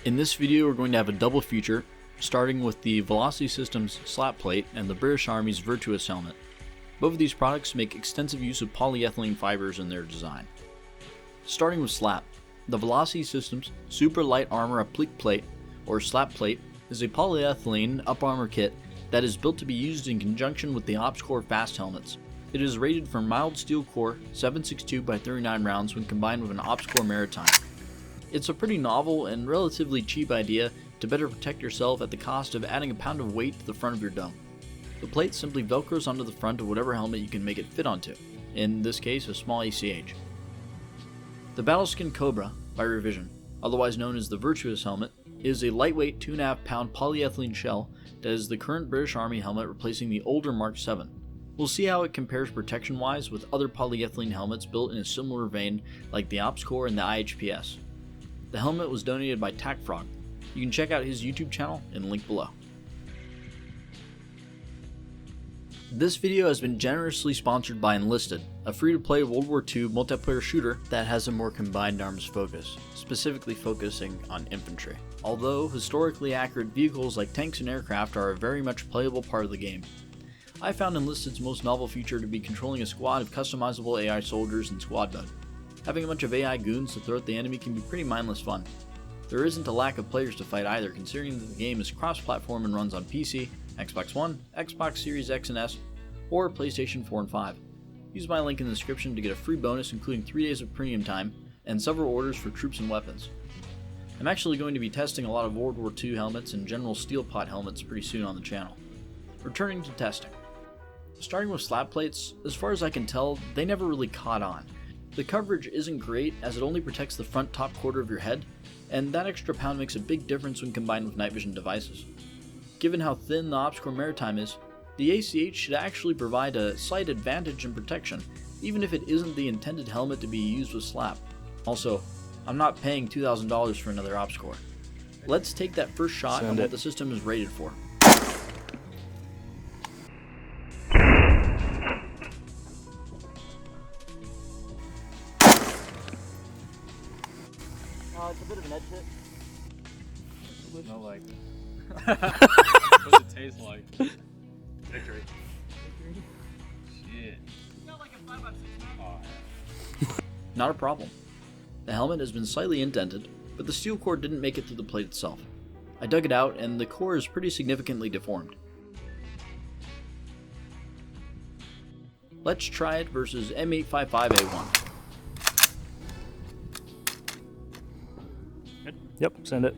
In this video we're going to have a double feature, starting with the Velocity Systems SLAAP plate and the British Army's Virtuous helmet. Both of these products make extensive use of polyethylene fibers in their design. Starting with SLAAP, the Velocity Systems Super Light Armor Applique Plate, or SLAAP plate, is a polyethylene up armor kit that is built to be used in conjunction with the OpsCore fast helmets. It is rated for mild steel core 7.62x39 rounds when combined with an OpsCore Maritime. It's a pretty novel and relatively cheap idea to better protect yourself at the cost of adding a pound of weight to the front of your dome. The plate simply velcros onto the front of whatever helmet you can make it fit onto, in this case a small ACH. The Ballistic Cobra, by Revision, otherwise known as the Virtuous helmet, is a lightweight 2.5 pound polyethylene shell that is the current British Army helmet replacing the older Mark 7. We'll see how it compares protection-wise with other polyethylene helmets built in a similar vein like the OpsCore and the IHPS. The helmet was donated by TacFrog. You can check out his YouTube channel in the link below. This video has been generously sponsored by Enlisted, a free-to-play World War II multiplayer shooter that has a more combined arms focus, specifically focusing on infantry. Although historically accurate vehicles like tanks and aircraft are a very much playable part of the game. I found Enlisted's most novel feature to be controlling a squad of customizable AI soldiers in squad mode. Having a bunch of AI goons to throw at the enemy can be pretty mindless fun. There isn't a lack of players to fight either, considering that the game is cross-platform and runs on PC, Xbox One, Xbox Series X and S, or PlayStation 4 and 5. Use my link in the description to get a free bonus including 3 days of premium time and several orders for troops and weapons. I'm actually going to be testing a lot of World War II helmets and general steel pot helmets pretty soon on the channel. Returning to testing. Starting with SLAAP plates, as far as I can tell, they never really caught on. The coverage isn't great as it only protects the front top quarter of your head, and that extra pound makes a big difference when combined with night vision devices. Given how thin the OpsCore Maritime is, the ACH should actually provide a slight advantage in protection, even if it isn't the intended helmet to be used with SLAAP. Also, I'm not paying $2,000 for another OpsCore. Let's take that first shot on what the system is rated for. It's a bit of an edge hit. No, like. What's it taste like? Victory. Shit. Not like a 5x6 Oh, Not a problem. The helmet has been slightly indented, but the steel core didn't make it through the plate itself. I dug it out, and the core is pretty significantly deformed. Let's try it versus M855A1. Yep, send it.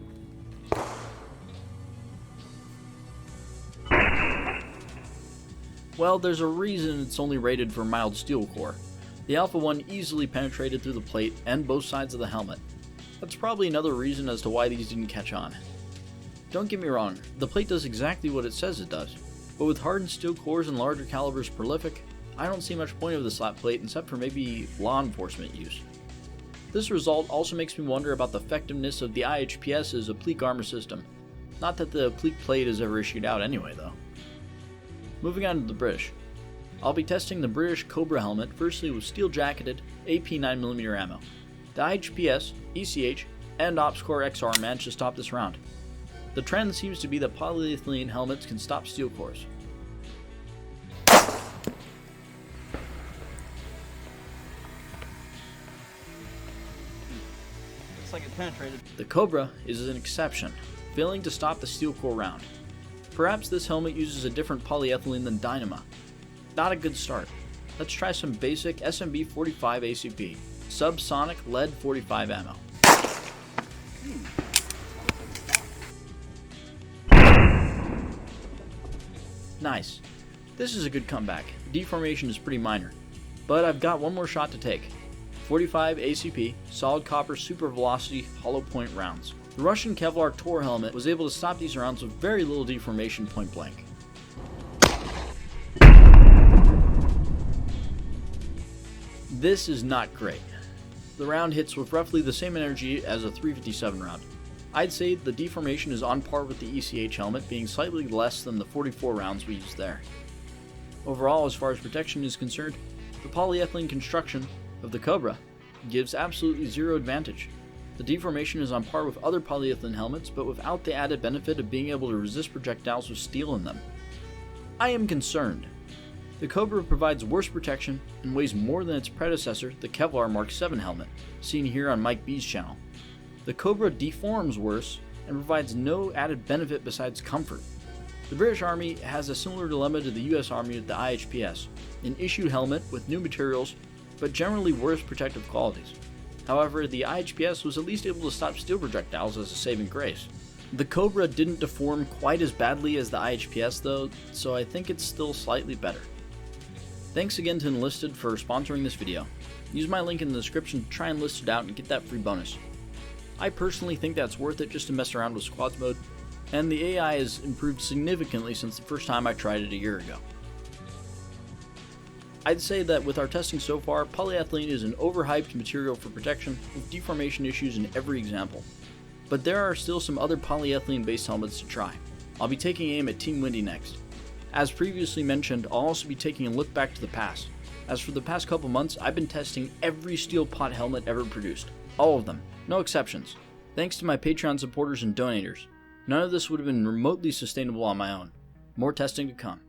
Well, there's a reason it's only rated for mild steel core. The Alpha 1 easily penetrated through the plate and both sides of the helmet. That's probably another reason as to why these didn't catch on. Don't get me wrong, the plate does exactly what it says it does, but with hardened steel cores and larger calibers prolific, I don't see much point of the SLAAP plate except for maybe law enforcement use. This result also makes me wonder about the effectiveness of the IHPS's applique armor system. Not that the applique plate is ever issued out anyway though. Moving on to the British. I'll be testing the British Cobra helmet firstly with steel jacketed AP 9mm ammo. The IHPS, ECH, and OpsCore XR managed to stop this round. The trend seems to be that polyethylene helmets can stop steel cores. Looks like it penetrated. The Cobra is an exception, failing to stop the steel core round. Perhaps this helmet uses a different polyethylene than Dynama. Not a good start. Let's try some basic SMB 45 ACP, subsonic lead 45 ammo. Nice. This is a good comeback. Deformation is pretty minor, but I've got one more shot to take. 45 ACP, solid copper super velocity hollow point rounds. The Russian Kevlar Tor helmet was able to stop these rounds with very little deformation point blank. This is not great. The round hits with roughly the same energy as a .357 round. I'd say the deformation is on par with the ECH helmet, being slightly less than the 44 rounds we used there. Overall, as far as protection is concerned, the polyethylene construction of the Cobra gives absolutely zero advantage. The deformation is on par with other polyethylene helmets, but without the added benefit of being able to resist projectiles with steel in them. I am concerned. The Cobra provides worse protection and weighs more than its predecessor, the Kevlar Mark 7 helmet, seen here on Mike B's channel. The Cobra deforms worse and provides no added benefit besides comfort. The British Army has a similar dilemma to the US Army with the IHPS, an issued helmet with new materials, but generally worse protective qualities. However, the IHPS was at least able to stop steel projectiles as a saving grace. The Cobra didn't deform quite as badly as the IHPS though, so I think it's still slightly better. Thanks again to Enlisted for sponsoring this video. Use my link in the description to try Enlisted out and get that free bonus. I personally think that's worth it just to mess around with squads mode, and the AI has improved significantly since the first time I tried it a year ago. I'd say that with our testing so far, polyethylene is an overhyped material for protection, with deformation issues in every example. But there are still some other polyethylene based helmets to try. I'll be taking aim at Team Windy next. As previously mentioned, I'll also be taking a look back to the past. As for the past couple months, I've been testing every steel pot helmet ever produced. All of them, no exceptions. Thanks to my Patreon supporters and donators. None of this would have been remotely sustainable on my own. More testing to come.